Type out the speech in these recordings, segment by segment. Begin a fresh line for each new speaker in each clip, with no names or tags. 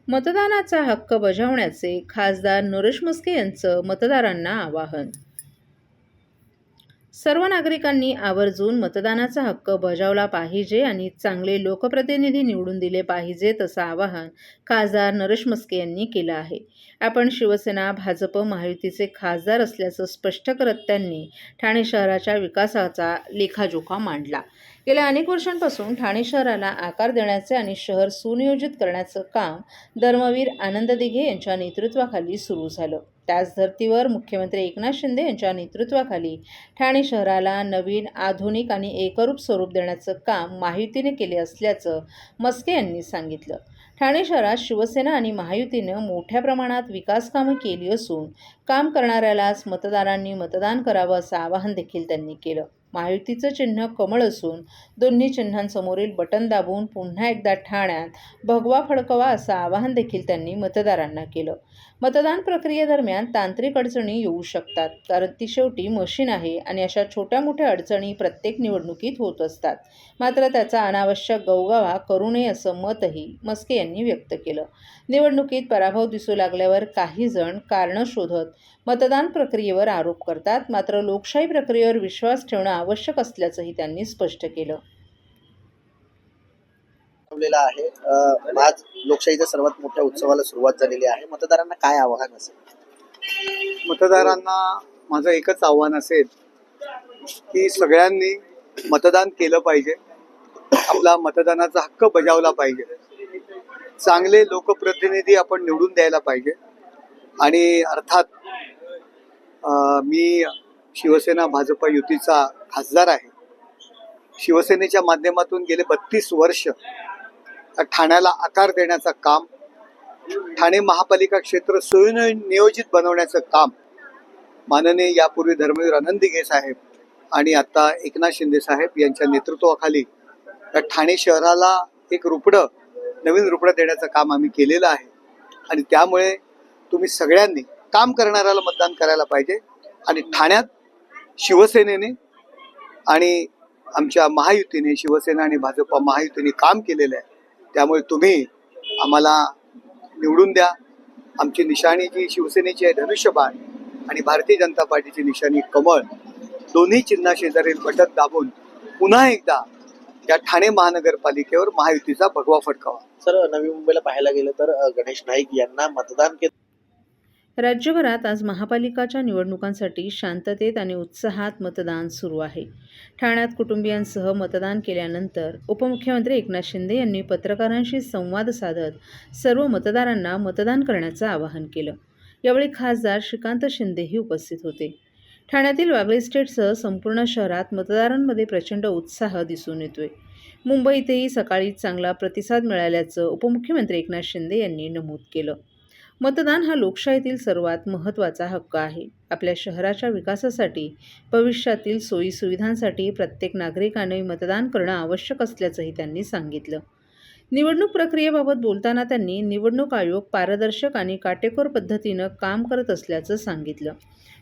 मतदानाचा हक्क बजावण्याचे खासदार नरेश म्हस्के यांचं मतदारांना आवाहन. सर्व नागरिकांनी आवर्जून मतदानाचा हक्क बजावला पाहिजे आणि चांगले लोकप्रतिनिधी निवडून दिले पाहिजेत असं आवाहन खासदार नरेश म्हस्के यांनी केलं आहे. आपण शिवसेना, भाजप, महायुतीचे खासदार असल्याचं स्पष्ट करत त्यांनी ठाणे शहराच्या विकासाचा लेखाजोखा मांडला. गेल्या अनेक वर्षांपासून ठाणे शहराला आकार देण्याचे आणि शहर सुनियोजित करण्याचं काम धर्मवीर आनंद दिघे यांच्या नेतृत्वाखाली सुरू झालं. त्याच धर्तीवर मुख्यमंत्री एकनाथ शिंदे यांच्या नेतृत्वाखाली ठाणे शहराला नवीन, आधुनिक आणि एकरूप स्वरूप देण्याचं काम महायुतीने केले असल्याचं म्हस्के यांनी सांगितलं. ठाणे शहरात शिवसेना आणि महायुतीनं मोठ्या प्रमाणात विकास कामं केली असून काम करणाऱ्यालाच मतदारांनी मतदान करावं असं आवाहन देखील त्यांनी केलं. महायुतीचं चिन्ह कमळ असून दोन्ही चिन्हांसमोरील बटन दाबून पुन्हा एकदा ठाण्यात भगवा फडकवा असं आवाहन देखील त्यांनी मतदारांना केलं. मतदान प्रक्रियेदरम्यान तांत्रिक अडचणी येऊ शकतात, कारण ती शेवटी मशीन आहे आणि अशा छोट्या मोठ्या अडचणी प्रत्येक निवडणुकीत होत असतात. मात्र त्याचा अनावश्यक गवगवा करू नये असं मतही म्हस्के यांनी व्यक्त केलं. निवडणुकीत पराभव दिसू लागल्यावर काही जण कारणं शोधत मतदान प्रक्रियेवर आरोप करतात, मात्र लोकशाही प्रक्रियेवर विश्वास ठेवणं आवश्यक असल्याचंही त्यांनी स्पष्ट केलं.
आहे आज लोकशाहीच्या सर्वात मोठ्या उत्सवाला सुरुवात झालेली आहे. मतदारांना काय आवाहन असेल?
मतदारांना माझं एकच आव्हान असेल की सगळ्यांनी मतदान केलं पाहिजे, आपला मतदानाचा हक्क बजावला पाहिजे, चांगले लोकप्रतिनिधी आपण निवडून द्यायला पाहिजे. आणि अर्थात मी शिवसेना भाजप युतीचा खासदार आहे. शिवसेनेच्या माध्यमातून गेले 32 वर्ष ठाण्याला आकार देण्याचं काम, ठाणे महापालिका क्षेत्र सुनियोजित बनवण्याचं काम माननीय यापूर्वी धर्मवीर आनंद दिघे साहेब आणि आता एकनाथ शिंदे साहेब यांच्या नेतृत्वाखाली ठाणे शहराला एक नवीन रुपडं देण्याचं काम आम्ही केलेलं आहे. आणि त्यामुळे तुम्ही सगळ्यांनी काम करणाऱ्याला मतदान करायला पाहिजे. आणि ठाण्यात शिवसेनेने आणि आमच्या महायुतीने, शिवसेना आणि भाजप महायुतीने काम केलेलं आहे. त्यामुळे तुम्ही आम्हाला निवडून द्या. आमची निशाणी जी शिवसेनेची आहे धनुष्यबाण आणि भारतीय जनता पार्टीची निशाणी कमळ, दोन्ही चिन्हा शेजारील बटन दाबून पुन्हा एकदा या ठाणे महानगरपालिकेवर महायुतीचा भगवा फडकावा.
सर, नवी मुंबईला पाहायला गेलं तर गणेश नाईक यांना मतदान केलं.
राज्यभरात आज महापालिकाच्या निवडणुकांसाठी शांततेत आणि उत्साहात मतदान सुरू आहे. ठाण्यात कुटुंबियांसह मतदान केल्यानंतर उपमुख्यमंत्री एकनाथ शिंदे यांनी पत्रकारांशी संवाद साधत सर्व मतदारांना मतदान करण्याचं आवाहन केलं. यावेळी खासदार श्रीकांत शिंदेही उपस्थित होते. ठाण्यातील वागळे इस्टेटसह संपूर्ण शहरात मतदारांमध्ये प्रचंड उत्साह दिसून येतोय. मुंबईतही सकाळी चांगला प्रतिसाद मिळाल्याचं उपमुख्यमंत्री एकनाथ शिंदे यांनी नमूद केलं. मतदान हा लोकशाहीतील सर्वात महत्त्वाचा हक्क आहे. आपल्या शहराच्या विकासासाठी, भविष्यातील सोयीसुविधांसाठी प्रत्येक नागरिकाने मतदान करणं आवश्यक असल्याचंही त्यांनी सांगितलं. निवडणूक प्रक्रियेबाबत बोलताना त्यांनी निवडणूक आयोग पारदर्शक आणि काटेकोर पद्धतीनं काम करत असल्याचं सांगितलं.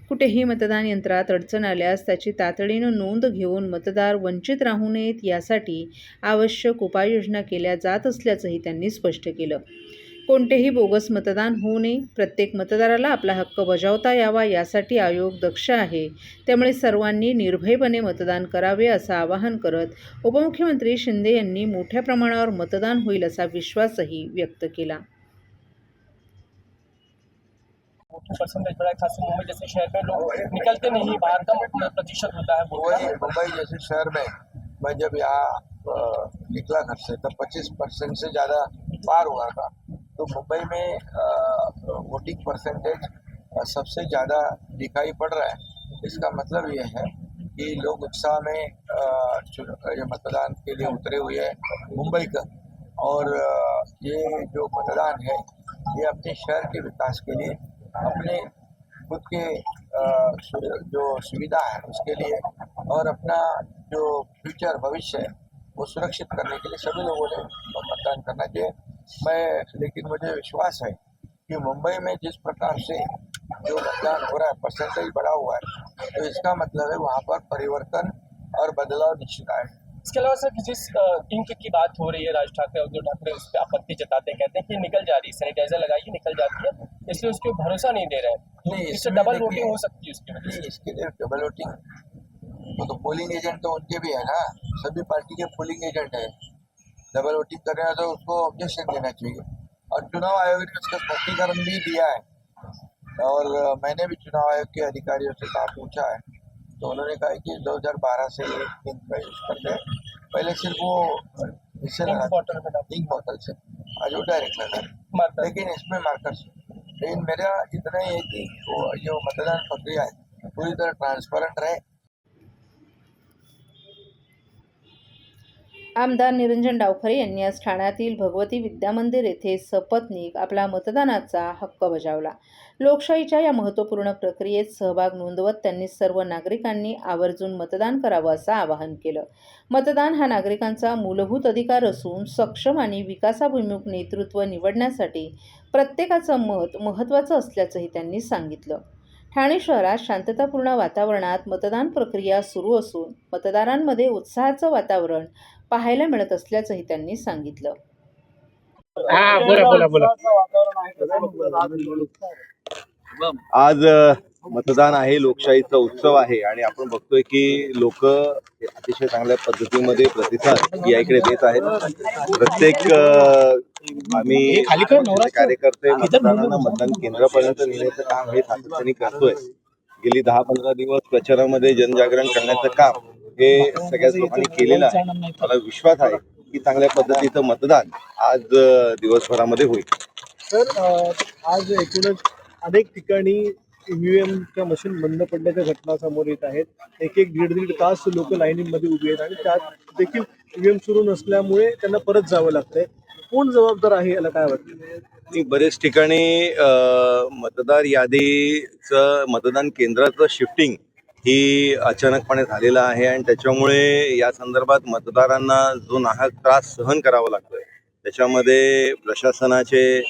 कुठेही मतदान यंत्रात अडचण आल्यास त्याची तातडीनं नोंद घेऊन मतदार वंचित राहू नयेत यासाठी आवश्यक उपाययोजना केल्या जात असल्याचंही त्यांनी स्पष्ट केलं. कोणतेही बोगस मतदान होऊ नये, प्रत्येक मतदाराला आपला हक्क बजावता यावा यासाठी आयोग दक्ष आहे. त्यामुळे सर्वांनी निर्भयपणे मतदान करावे असं आवाहन करत उपमुख्यमंत्री शिंदे यांनी मोठ्या प्रमाणावर मतदान होईल असा विश्वासही व्यक्त केला.
परसेंटेज बड़ा है, खासकर मुंबई जैसे शहर में लोग निकलते नहीं, बाहर का प्रतिशत होता है.
मुंबई जैसे शहर में मैं जब यहाँ निकला घर से तब 25% से ज़्यादा पार हुआ था. तो मुंबई में वोटिंग परसेंटेज सबसे ज़्यादा दिखाई पड़ रहा है. इसका मतलब ये है कि लोग उत्साह में ये मतदान के लिए उतरे हुए हैं मुंबई का. और ये जो मतदान है ये अपने शहर के विकास के लिए, अपने खुद के जो सुविधा है उसके लिए और अपना जो फ्यूचर भविष्य है वो सुरक्षित करने के लिए सभी लोगों ने मतदान करना चाहिए. लेकिन मुझे विश्वास है कि मुंबई में जिस प्रकार से जो मतदान हो रहा है, परसेंटेज बढ़ा हुआ है, तो इसका मतलब है वहाँ पर परिवर्तन और बदलाव निश्चित आए.
इसके अलावा सर जिस इंक की बात हो रही है, राज ठाकरे उद्धव ठाकरे उस पर आपत्ति जताते हैं, कहते हैं कि निकल जा रही है, सैनिटाइजर लगाइए निकल जाती है, इसलिए उसके भरोसा नहीं दे रहे हैं।
नहीं,
इससे
इसमें
डबल
देखिए-
वोटिंग हो सकती है उसकी वजह से।
नहीं, इसके लिए डबल वोटिंग तो पोलिंग एजेंट तो उनके भी है ना, सभी पार्टी के पोलिंग एजेंट है। डबल वोटिंग कर रहे हैं तो उसको ऑब्जेक्शन देना चाहिए। और चुनाव आयोग ने उसका स्पष्टीकरण भी दिया है और मैंने भी चुनाव आयोग के अधिकारियों से कहा, पूछा है, तो उन्होंने कहा कि 2012 से इंक का यूज करते हैं। पहले सिर्फ वो इससे
इंक बॉटल में डाल-
इंक बोतल से, आज वो डायरेक्ट लगा,
मार्कर।
लेकिन इसमें मार्कर्स। लेकिन मेरा इतना ही है कि जो मतदान प्रक्रिया है पूरी तरह ट्रांसपेरेंट रहे।
आमदार निरंजन डावखरे यांनी आज ठाण्यातील भगवती विद्यामंदिर येथे सपत्नीक आपला मतदानाचा हक्क बजावला. लोकशाहीच्या या महत्त्वपूर्ण प्रक्रियेत सहभाग नोंदवत त्यांनी सर्व नागरिकांनी आवर्जून मतदान करावं असं आवाहन केलं. मतदान हा नागरिकांचा मूलभूत अधिकार असून सक्षम आणि विकासाभिमुख नेतृत्व निवडण्यासाठी प्रत्येकाचं मत महत्त्वाचं असल्याचंही त्यांनी सांगितलं. ठाणे शहरात शांततापूर्ण वातावरणात मतदान प्रक्रिया सुरू असून मतदारांमध्ये उत्साहाचं वातावरण पाहायला मिळत असल्याचंही त्यांनी सांगितलं.
आज मतदान आहे, लोकशाहीचा उत्सव आहे आणि आपण बघतोय की लोक अतिशय चांगल्या पद्धतीमध्ये प्रतिसाद या इकडे देत आहेत. प्रत्येक आम्ही कार्यकर्ते मतदारांना मतदान केंद्रापर्यंत नेण्याचं काम हे सातत्याने करतोय. गेली 10-15 दिवस प्रचारामध्ये जनजागरण करण्याचं काम हे सगळ्याच लोकांनी केलेलं आहे. मला विश्वास आहे की चांगल्या पद्धतीचं मतदान आज दिवसभरामध्ये होईल.
तर आज एकूणच अनेक ठिकाणी ईव्हीएमच्या मशीन बंद पडण्याच्या घटना समोर येत आहेत. एक दीड तास लोक लाईनीमध्ये उभी आहेत आणि त्यात देखील ईव्हीएम सुरू नसल्यामुळे त्यांना परत जावं लागतंय. कोण जबाबदार आहे याला काय वाटतं?
बरेच ठिकाणी मतदार यादीचं मतदान केंद्राचं शिफ्टिंग ही अचानकपणे झालेलं आहे आणि त्याच्यामुळे या संदर्भात मतदारांना जो नाहक त्रास सहन करावा लागतोय त्याच्यामध्ये प्रशासनाचे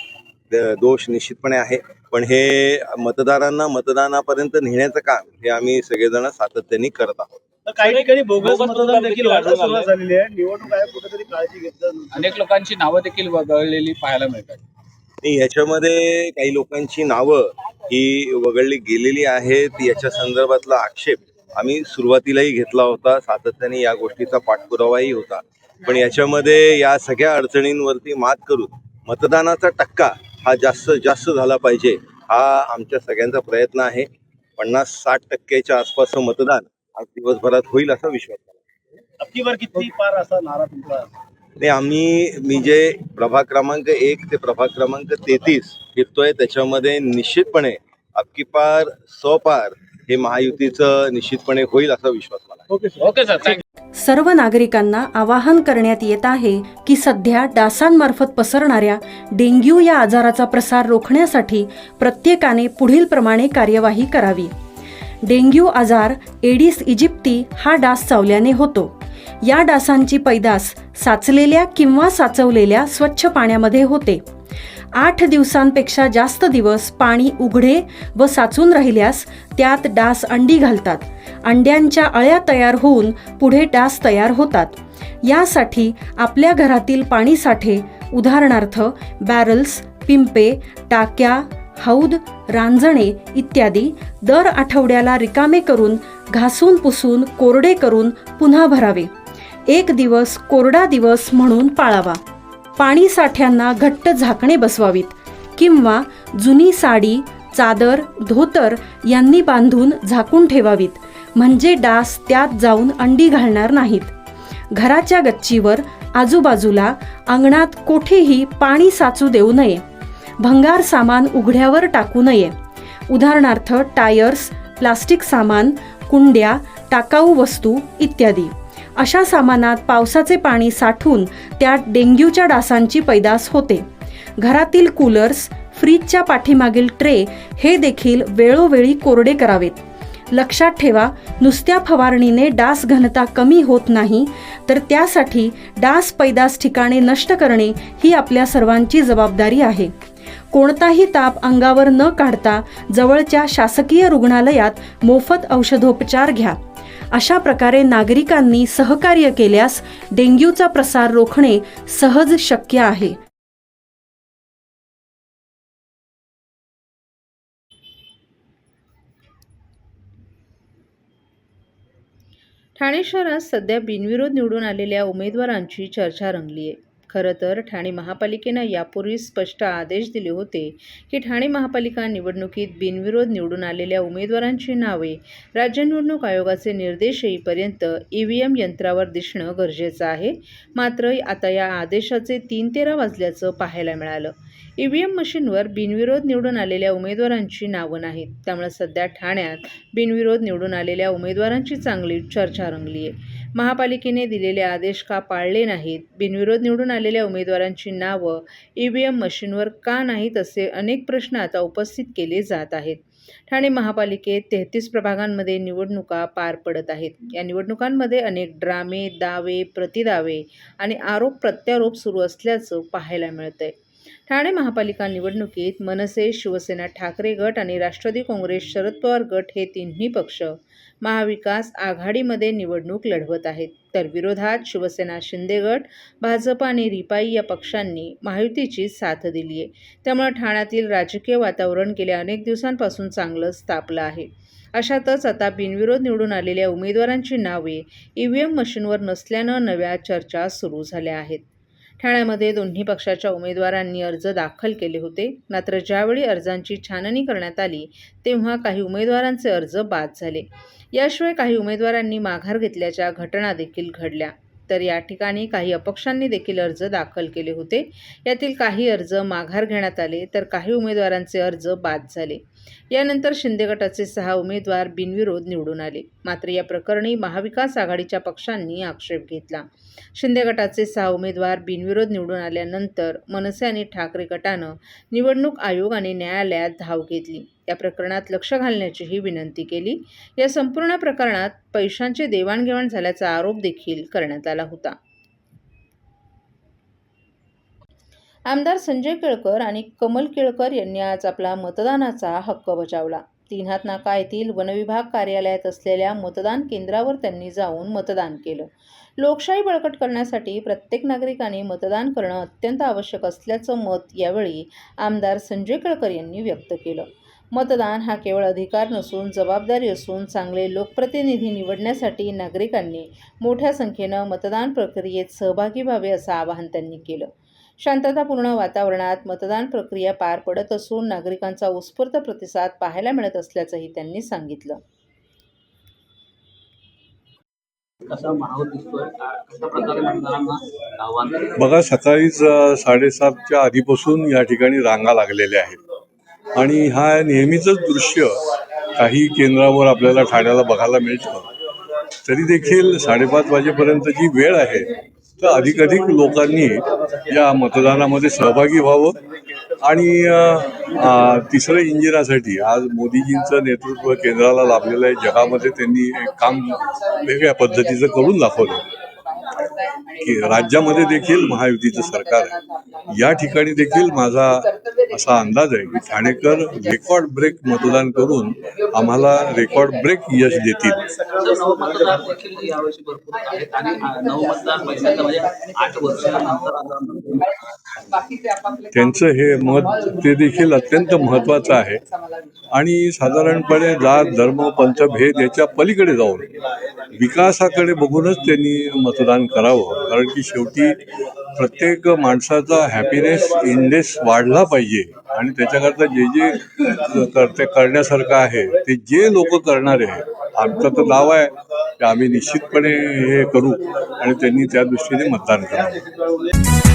दोष निश्चितपणे आहे. पण हे मतदारांना मतदानापर्यंत नेण्याचं काम हे आम्ही सगळेजण सातत्याने करत आहोत.
काही ठिकाणी बोगस मतदान देखील व्हायला सुरुवात झालेली आहे. निवडणूक आयोग कुठेतरी काळजी घेतली.
अनेक लोकांची नावं देखील वगळलेली पाहायला मिळतात.
याच्यामध्ये काही लोकांची नावं ही वगळली गेलेली आहेत. याच्या संदर्भातला आक्षेप आम्ही सुरुवातीलाही घेतला होता, सातत्याने या गोष्टीचा पाठपुरावाही होता. पण याच्यामध्ये या सगळ्या अडचणींवरती मात करून मतदानाचा टक्का हा जास्त झाला पाहिजे हा आमच्या सगळ्यांचा प्रयत्न आहे. 50-60% आसपास मतदान आज दिवसभरात होईल असा विश्वास आहे.
अबकी बार किती पार असा नारा तुमचा?
मी जे प्रभाग क्रमांक 1 ते प्रभाग क्रमांक 33 फिरतोय त्याच्यामध्ये निश्चितपणे अबकी पार 100 पार हे महायुतीचं निश्चितपणे होईल असा विश्वास मला.
Okay sir, thank you.
सर्व नागरिकांना आवाहन करण्यात येत आहे की सध्या डासांमार्फत पसरणाऱ्या डेंग्यू या आजाराचा प्रसार रोखण्यासाठी प्रत्येकाने पुढीलप्रमाणे कार्यवाही करावी. डेंग्यू आजार एडिस इजिप्ती हा डास चावल्याने होतो. या डासांची पैदास साचलेल्या किंवा साचवलेल्या स्वच्छ पाण्यामध्ये होते. 8 दिवसांपेक्षा जास्त दिवस पाणी उघडे व साचून राहिल्यास त्यात डास अंडी घालतात. अंड्यांच्या अळ्या तयार होऊन पुढे डास तयार होतात. यासाठी आपल्या घरातील पाणीसाठे उदाहरणार्थ बॅरल्स, पिंपे, टाक्या, हौद, रांजणे इत्यादी दर आठवड्याला रिकामे करून घासून पुसून कोरडे करून पुन्हा भरावे. 1 दिवस कोरडा दिवस म्हणून पाळावा. पाणी साठ्यांना घट्ट झाकणे बसवावीत किंवा जुनी साडी, चादर, धोतर यांनी बांधून झाकून ठेवावीत, म्हणजे डास त्यात जाऊन अंडी घालणार नाहीत. घराच्या गच्चीवर, आजूबाजूला, अंगणात कोठेही पाणी साचू देऊ नये. भंगार सामान उघड्यावर टाकू नये. उदाहरणार्थ टायर्स, प्लास्टिक सामान, कुंड्या, टाकाऊ वस्तू इत्यादी. अशा सामानात पावसाचे पाणी साठून त्यात डेंग्यूच्या डासांची पैदास होते. घरातील कूलर्स, फ्रीजच्या पाठीमागील ट्रे हे देखील वेळोवेळी कोरडे करावेत. लक्षात ठेवा, नुसत्या फवारणीने डास घनता कमी होत नाही, तर त्यासाठी डास पैदास ठिकाणे नष्ट करणे ही आपल्या सर्वांची जबाबदारी आहे. कोणताही ताप अंगावर न काढता जवळच्या शासकीय रुग्णालयात मोफत औषधोपचार घ्या. अशा प्रकारे नागरिकांनी सहकार्य केल्यास डेंग्यूचा प्रसार रोखणे सहज शक्य आहे.
ठाणे शहरात सध्या बिनविरोध निवडून आलेल्या उमेदवारांची चर्चा रंगली आहे. खरं तर ठाणे महापालिकेनं यापूर्वी स्पष्ट आदेश दिले होते की ठाणे महापालिका निवडणुकीत बिनविरोध निवडून आलेल्या उमेदवारांची नावे राज्य निवडणूक आयोगाचे निर्देश येईपर्यंत EVM यंत्रावर दिसणं गरजेचं आहे. मात्र आता या आदेशाचे 3:13 वाजल्याचं पाहायला मिळालं. EVM मशीनवर बिनविरोध निवडून आलेल्या उमेदवारांची नावं नाहीत. त्यामुळे सध्या ठाण्यात बिनविरोध निवडून आलेल्या उमेदवारांची चांगली चर्चा रंगली आहे. महापालिकेने दिलेले आदेश का पाळले नाहीत, बिनविरोध निवडून आलेल्या उमेदवारांची नावं EVM मशीनवर का नाहीत, असे अनेक प्रश्न आता उपस्थित केले जात आहेत. ठाणे महापालिकेत 33 प्रभागांमध्ये निवडणुका पार पडत आहेत. या निवडणुकांमध्ये अनेक ड्रामे, दावे, प्रतिदावे आणि आरोप प्रत्यारोप सुरू असल्याचं पाहायला मिळतंय. ठाणे महापालिका निवडणुकीत मनसे, शिवसेना ठाकरे गट आणि राष्ट्रवादी काँग्रेस शरद पवार गट हे तिन्ही पक्ष महाविकास आघाडीमध्ये निवडणूक लढवत आहेत. तर विरोधात शिवसेना शिंदे गट, भाजप आणि रिपाई या पक्षांनी महायुतीची साथ दिली आहे. त्यामुळे ठाण्यातील राजकीय वातावरण गेल्या अनेक दिवसांपासून चांगलंच तापलं आहे. अशातच आता बिनविरोध निवडून आलेल्या उमेदवारांची नावे EVM मशीनवर नसल्यानं नव्या चर्चा सुरू झाल्या आहेत. ठाण्यामध्ये दोन्ही पक्षाच्या उमेदवारांनी अर्ज दाखल केले होते. मात्र ज्यावेळी अर्जांची छाननी करण्यात आली तेव्हा काही उमेदवारांचे अर्ज बाद झाले. याशिवाय काही उमेदवारांनी माघार घेतल्याच्या घटना देखील घडल्या. तर या ठिकाणी काही अपक्षांनी देखील अर्ज दाखल केले होते. यातील काही अर्ज माघार घेण्यात आले तर काही उमेदवारांचे अर्ज बाद झाले. यानंतर शिंदे गटाचे 6 उमेदवार बिनविरोध निवडून आले. मात्र या प्रकरणी महाविकास आघाडीच्या पक्षांनी आक्षेप घेतला. शिंदे गटाचे 6 उमेदवार बिनविरोध निवडून आल्यानंतर मनसे आणि ठाकरे गटानं निवडणूक आयोग आणि न्यायालयात धाव घेतली. या प्रकरणात लक्ष घालण्याचीही विनंती केली. या संपूर्ण प्रकरणात पैशांची देवाणघेवाण झाल्याचा आरोप देखील करण्यात आला होता. आमदार संजय केळकर आणि कमल केळकर यांनी आज आपला मतदानाचा हक्क बजावला. 3 हात नाका येथील वनविभाग कार्यालयात असलेल्या मतदान केंद्रावर त्यांनी जाऊन मतदान केलं. लोकशाही बळकट करण्यासाठी प्रत्येक नागरिकाने मतदान करणं अत्यंत आवश्यक असल्याचं मत यावेळी आमदार संजय केळकर यांनी व्यक्त केलं. मतदान हा केवळ अधिकार नसून जबाबदारी असून चांगले लोकप्रतिनिधी निवडण्यासाठी नागरिकांनी मोठ्या संख्येनं मतदान प्रक्रियेत सहभागी व्हावे असं आवाहन त्यांनी केलं. शांततापूर्ण वातावरणात मतदान प्रक्रिया पार पडत असून नागरिकांचा उत्स्फूर्त प्रतिसाद पाहायला मिळत असल्याचंही त्यांनी सांगितलं.
बघा, सकाळीच 7:30च्या आधीपासून या ठिकाणी रांगा लागलेल्या आहेत आणि हा नेहमीचंच दृश्य काही केंद्रावर आपल्याला ठाण्याला बघायला मिळतं. तरी देखील 5:30 वाजेपर्यंत जी वेळ आहे तर अधिकाधिक लोकांनी या मतदानामध्ये सहभागी व्हावं आणि तिसऱ्या इंजिनासाठी आज मोदीजींचं नेतृत्व केंद्राला लाभलेलं आहे. जगामध्ये त्यांनी एक काम वेगळ्या पद्धतीचं करून दाखवलं की राज्यामध्ये देखील महायुतीचं सरकार आहे. या ठिकाणी देखील माझा असा अंदाज आहे की ठाणेकर रेकॉर्ड ब्रेक मतदान करून आम्हाला रेकॉर्ड ब्रेक यश देतील. त्यांचं हे मत ते देखील अत्यंत महत्वाचं आहे आणि साधारणपणे जात धर्म पंथभेद याच्या पलीकडे जाऊन विकासाकडे बघूनच त्यांनी मतदान करावं. कारण की शेवटी प्रत्येक माणसाचा हॅपीनेस इंडेक्स वाढला पाहिजे आणि त्याच्याकरता जे करण्यासारखं आहे ते जे लोक करणार आहे, आमचा तर दावा आहे की आम्ही निश्चितपणे हे करू आणि त्यांनी त्या दृष्टीने मतदान करावं.